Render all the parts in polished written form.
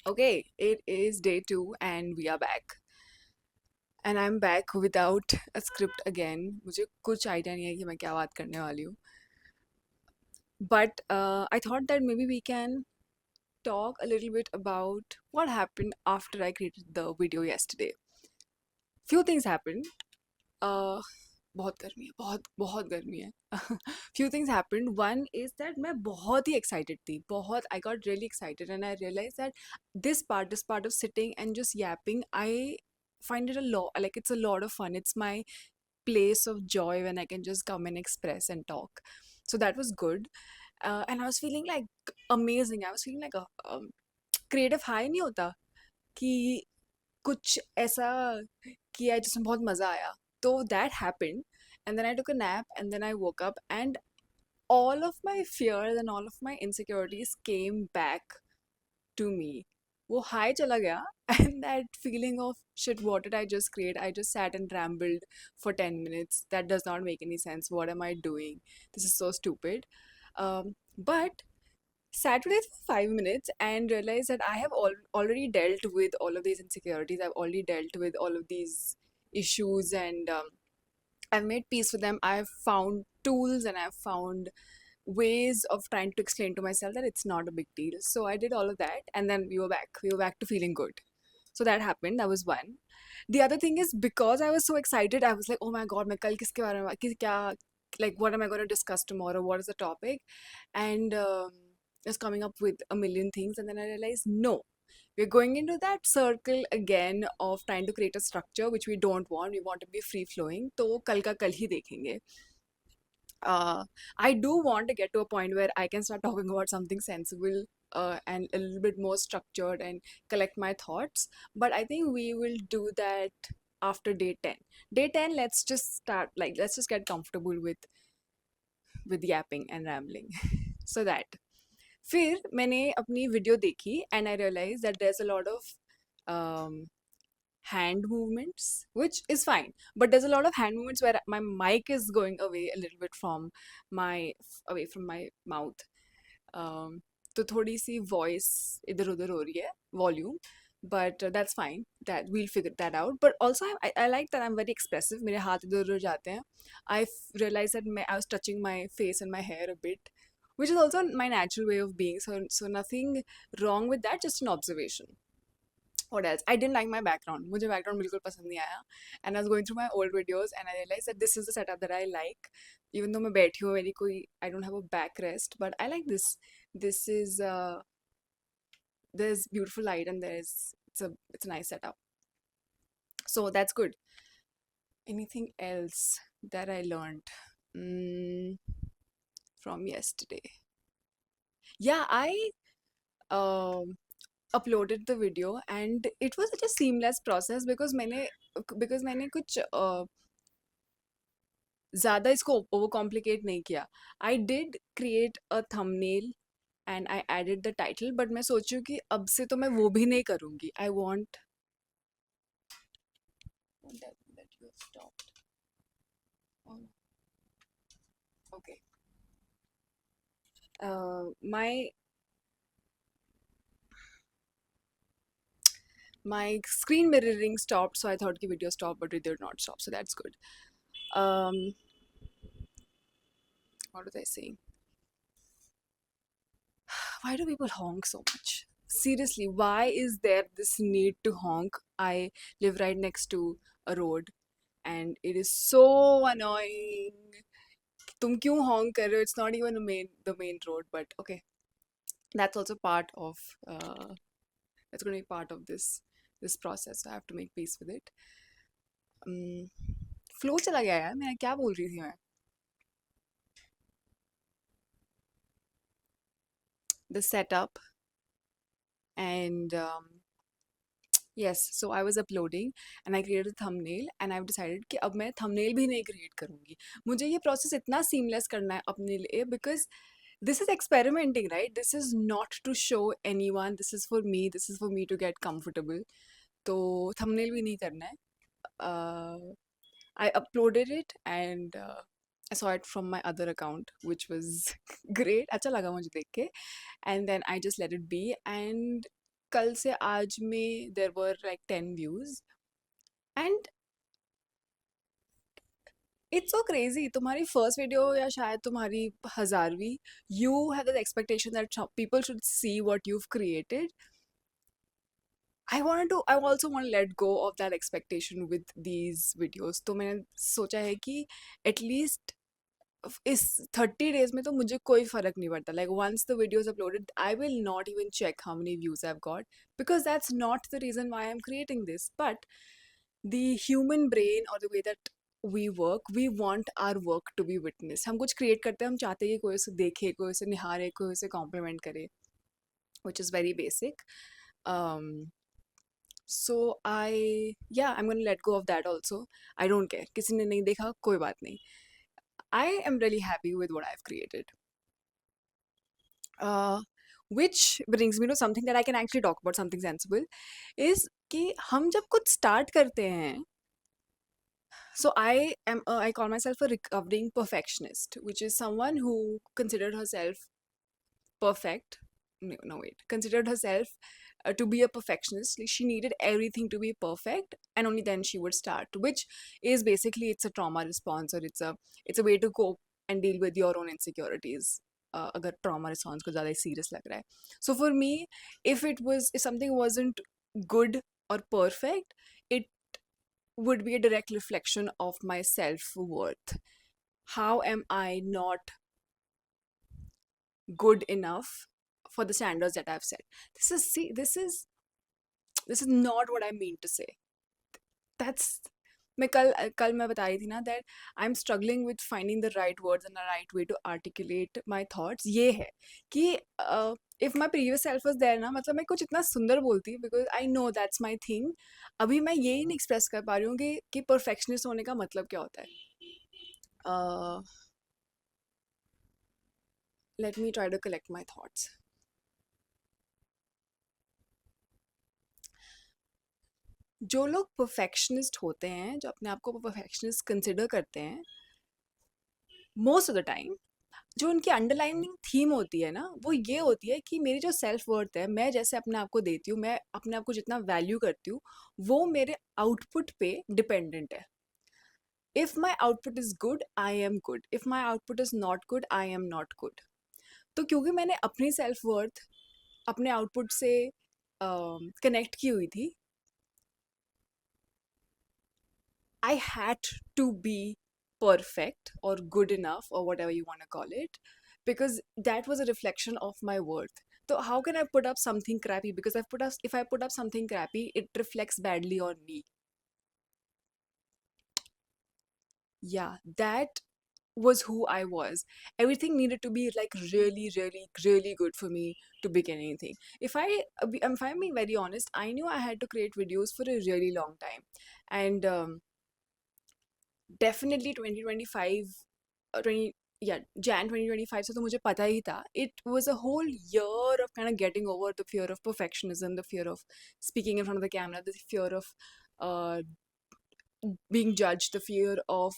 Okay, it is day 2 and we are back. And I'm back without a script again. मुझे कुछ idea नहीं है कि मैं क्या बात करने वाली हूँ. But I thought that maybe we can talk a little bit about what happened after I created the video yesterday. Few things happened. Uh, बहुत गर्मी है, बहुत बहुत गर्मी है. Few things happened. One is that मैं बहुत ही excited थी, बहुत. I got really excited and I realized that this part of sitting and just yapping, I find it a lot, like it's a lot of fun. It's my place of joy when I can just come and express and talk. So that was good. And I was feeling like amazing. I was feeling like a creative high नहीं होता कि कुछ ऐसा किया जिसमें बहुत मज़ा आया. So that happened, and then I took a nap, and then I woke up, and all of my fears and all of my insecurities came back to me. वो high चला गया and that feeling of shit, what did I just create? I just sat and rambled for 10 minutes. That does not make any sense. What am I doing? This is so stupid. But sat with it for 5 minutes and realized that I have already dealt with all of these insecurities. I've already dealt with all of these issues, and I've made peace with them. I've found tools and I've found ways of trying to explain to myself that it's not a big deal. So I did all of that, and then we were back. We were back to feeling good. So that happened. That was one. The other thing is, because I was so excited, I was like, oh my god, मैं कल किसके बारे में like what am I going to discuss tomorrow? What is the topic? And I was coming up with a million things, and then I realized no, we're going into that circle again of trying to create a structure which we don't want. We want to be free flowing. तो कल का कल ही देखेंगे. I do want to get to a point where I can start talking about something sensible and a little bit more structured and collect my thoughts. But I think we will do that after day 10. Day 10, let's just start, like, let's just get comfortable with yapping and rambling. So that. फिर मैंने अपनी video देखी and I realized that there's a lot of um, hand movements, which is fine. But there's a lot of hand movements where my mic is going away a little bit from my away from my mouth. Um, तो थोड़ी सी voice इधर उधर हो रही है, volume. But that's fine. That we'll figure that out. But also, I like that I'm very expressive. मेरे हाथ इधर उधर जाते हैं. I realized that I was touching my face and my hair a bit, which is also my natural way of being. So nothing wrong with that. Just an observation. What else? I didn't like my background. मुझे background बिल्कुल पसंद नहीं आया. And I was going through my old videos and I realized that this is the setup that I like. Even though मैं बैठी हूँ, मेरी कोई I don't have a backrest, but I like this. This is there's beautiful light and it's a nice setup. So that's good. Anything else that I learned mm, from yesterday? Yeah, I um uploaded the video and it was such a seamless process because मैंने कुछ ज़्यादा इसको over complicate नहीं किया. I did create a thumbnail and I added the title, but मैं सोची हूँ कि अब से तो मैं वो भी नहीं करूँगी. I want okay. My my screen mirroring stopped, so I thought the video stopped, but it did not stop, so that's good. um what was I saying? Why do people honk so much? Seriously, why is there this need to honk? I live right next to a road and it is so annoying. तुम क्यों honk कर रहे हो? It's not even the main road, but okay. That's also part of that's going to be part of this process. So I have to make peace with it. Flow चला गया यार. मैं क्या बोल रही थी मैं? The setup and yes, so I was uploading and I created a thumbnail and I've decided कि अब मैं thumbnail भी नहीं create करूँगी. मुझे ये process इतना seamless करना है अपने लिए because this is experimenting, right? This is not to show anyone. This is for me. This is for me to get comfortable. तो thumbnail भी नहीं करना है. I uploaded it and I saw it from my other account, which was great. अच्छा लगा मुझे देख के. And then I just let it be and कल से आज में there were like 10 views and it's so crazy. तुम्हारी फर्स्ट वीडियो या शायद तुम्हारी 1000वीं, you have the expectation that people should see what you've created. I also want to let go of that expectation with these videos. तो मैंने सोचा है कि एटलीस्ट इस 30 days में तो मुझे कोई फर्क नहीं पड़ता. Like once the video is uploaded, I will not even check how many views I've got, because that's not the reason why I'm creating this. But the human brain or the way that we work, we want our work to be witnessed. हम कुछ create करते हैं, हम चाहते हैं कि कोई उसे देखे, कोई उसे निहारे, कोई उसे compliment करे, which is very basic. Um, so I'm gonna let go of that also. I don't care. किसी ने नहीं देखा, कोई बात नहीं. I am really happy with what I've created. Uh, which brings me to something that I can actually talk about, something sensible, is कि हम जब कुछ start करते हैं, so I call myself a recovering perfectionist, which is someone who considered herself perfect. No, wait. Considered herself to be a perfectionist. Like, she needed everything to be perfect, and only then she would start. Which is basically, it's a trauma response, or it's a way to cope and deal with your own insecurities. अगर trauma response को ज़्यादा serious लग रहा है. So for me, if something wasn't good or perfect, it would be a direct reflection of my self-worth. How am I not good enough for the standards that I've set? This is not what I mean to say. That's कल मैं बता रही थी ना that I'm struggling with finding the right words and the right way to articulate my thoughts. ये है कि if my previous self was there ना, मतलब मैं कुछ इतना सुंदर बोलती, because I know that's my thing. अभी मैं ये ही नहीं express कर पा रही हूँ कि perfectionist होने का मतलब क्या होता है. uh, let me try to collect my thoughts. जो लोग परफेक्शनिस्ट होते हैं, जो अपने आप को परफेक्शनिस्ट कंसिडर करते हैं, मोस्ट ऑफ द टाइम जो उनकी अंडरलाइनिंग थीम होती है ना, वो ये होती है कि मेरी जो सेल्फ वर्थ है, मैं जैसे अपने आप को देती हूँ, मैं अपने आप को जितना वैल्यू करती हूँ, वो मेरे आउटपुट पे डिपेंडेंट है. If my output is good, I am good. If my output is not good, I am not good. तो क्योंकि मैंने अपनी सेल्फ वर्थ अपने आउटपुट से कनेक्ट की हुई थी, I had to be perfect or good enough or whatever you want to call it, because that was a reflection of my worth. So how can I put up something crappy? Because if I put up something crappy, it reflects badly on me. Yeah, that was who I was. Everything needed to be like really, really, really good for me to begin anything. If I'm being very honest, I knew I had to create videos for a really long time, and definitely 2025 20 yeah, Jan 2025 से तो मुझे पता ही था. It was a whole year of kind of getting over the fear of perfectionism, the fear of speaking in front of the camera, the fear of uh, being judged, the fear of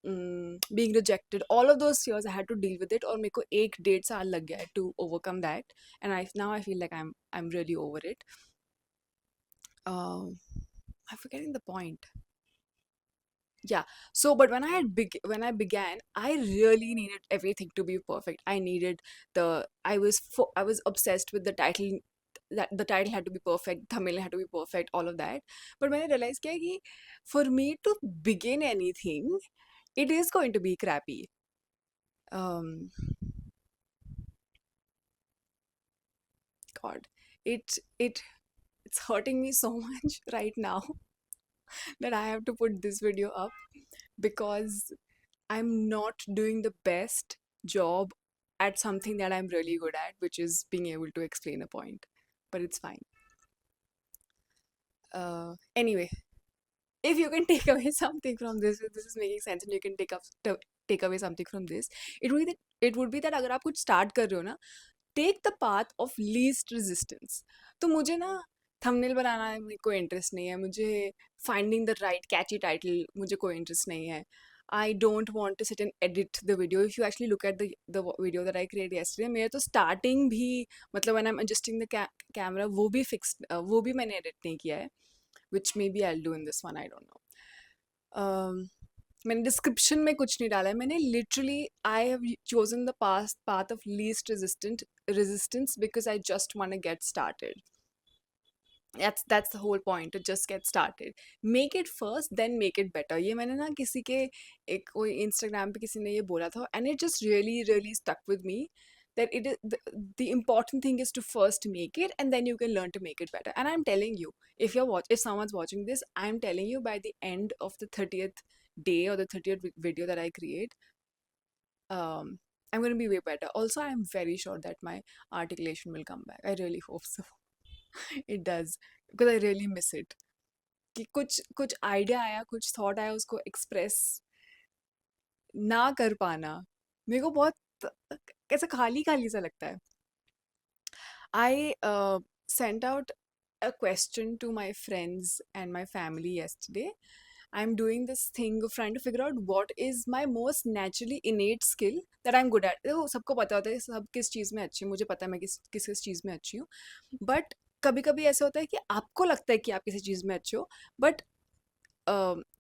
being rejected. All of those fears I had to deal with it, और मेरे को 1-1.5 साल लग गया to overcome that, and now I feel like I'm really over it. I'm forgetting the point. Yeah. So but when I began, I really needed everything to be perfect. I was obsessed with the title, that the title had to be perfect, thumbnail had to be perfect, all of that. But when I realized कि for me to begin anything, it is going to be crappy. um God, it's hurting me so much right now that I have to put this video up, because I'm not doing the best job at something that I'm really good at, which is being able to explain a point. But it's fine. Anyway, if you can take away something from this, if this is making sense, and you can take away something from this, it would be that अगर आप कुछ start कर रहे हो ना, take the path of least resistance. तो मुझे ना थंबनेल बनाना में कोई इंटरेस्ट नहीं है, मुझे finding the right Kainchi title मुझे कोई इंटरेस्ट नहीं है, I don't want to sit and edit the video. If you actually look at video that I created yesterday, मेरा तो starting भी मतलब when I'm adjusting the camera वो भी fixed वो भी मैंने edit नहीं किया है, which maybe I'll do in this one, I don't know. मैंने डिस्क्रिप्शन में कुछ नहीं डाला है, मैंने literally I have chosen the path of least resistance because I just want to get started. That's the whole point, to just get started. Make it first, then make it better. ये मैंने ना किसी के एक कोई Instagram पे किसी ने ये बोला था, and it just really stuck with me, that it is the important thing is to first make it and then you can learn to make it better. And I'm telling you, if someone's watching this, I'm telling you, by the end of the 30th day or the 30th video that I create, um I'm going to be way better. Also, I'm very sure that my articulation will come back. I really hope so. It does, because I really miss it. कि कुछ कुछ idea आया, कुछ thought आया, उसको express ना कर पाना मेरे को बहुत कैसा खाली खाली सा लगता है. I sent out a question to my friends and my family yesterday. I'm doing this thing of trying to figure out what is my most naturally innate skill that I'm good at. देखो सबको पता होता है सब किस चीज़ में अच्छी है, मुझे पता है मैं किस किस किस चीज़ में अच्छी हूँ, बट कभी कभी ऐसा होता है कि आपको लगता है कि आप किसी चीज़ में अच्छे हो, but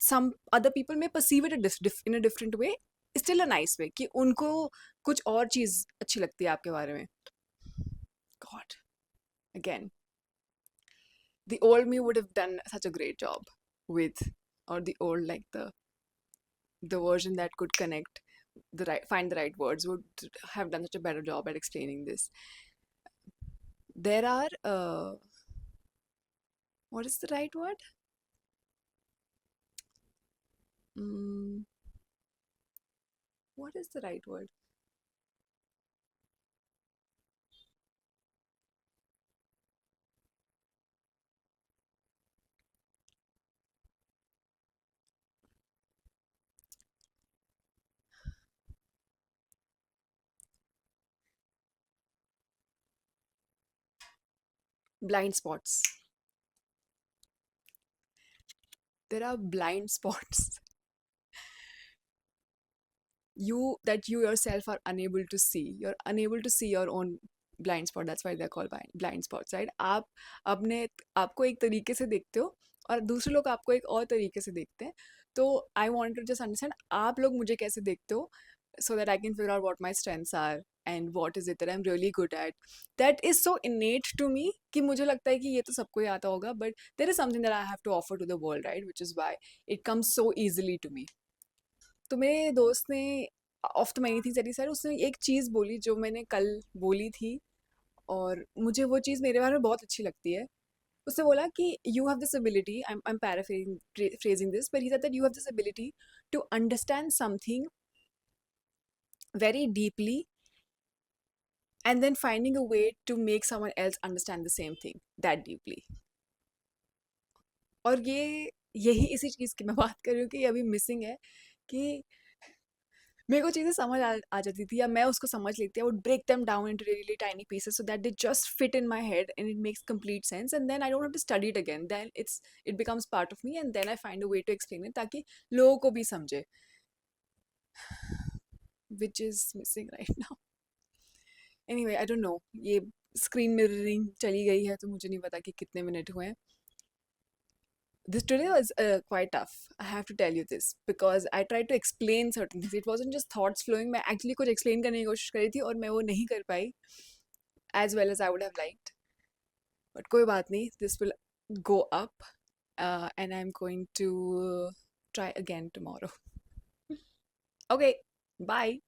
some other people may perceive it in a different way, still a nice way, कि उनको कुछ और चीज़ अच्छी लगती है आपके बारे में. God, again, the old me would have done such a great job with, or the old, like the version that could connect find the right words, would have done such a better job at explaining this. There are what is the right word? Mm, what is the right word? Blind spots. There are blind spots you yourself are unable to see. You're unable to see your own blind spot. That's why they're called blind spots, right? आप अपने आपको एक तरीके से देखते हो और दूसरे लोग आपको एक और तरीके से देखते हैं. तो I want to just understand आप लोग मुझे कैसे देखते हो, so that I can figure out what my strengths are and what is it that I'm really good at. That is so innate to me कि मुझे लगता है कि ये तो सबको ही आता होगा, but there is something that I have to offer to the world, right? Which is why it comes so easily to me. तो मेरे दोस्त ने, of the many things that he said, उसने एक चीज़ बोली जो मैंने कल बोली थी, और मुझे वो चीज़ मेरे बारे में बहुत अच्छी लगती है. उसने बोला कि you have this ability, I am paraphrasing this, but he said that you have this ability to understand something very deeply and then finding a way to make someone else understand the same thing that deeply. और ये यही इसी चीज़ की मैं बात कर रही हूँ कि अभी मिसिंग है, कि मेरे को चीज़ें समझ आ जाती थी, या मैं उसको समझ लेती, I would break them down into really tiny pieces so that they just fit in my head and it makes complete sense, and then I don't have to study it again. Then it becomes part of me and then I find a way to explain it ताकि लोगों को भी समझे, which is missing right now. Anyway, I don't know, ये screen mirroring चली गई है तो मुझे नहीं पता कि कितने मिनट हुए हैं. This today was quite tough. I have to tell you this because I tried to explain certain things. It wasn't just thoughts flowing. मैं actually कुछ explain करने की कोशिश करी थी और मैं वो नहीं कर पाई as well as I would have liked. But कोई बात नहीं. This will go up, and I'm going to try again tomorrow. Okay, bye.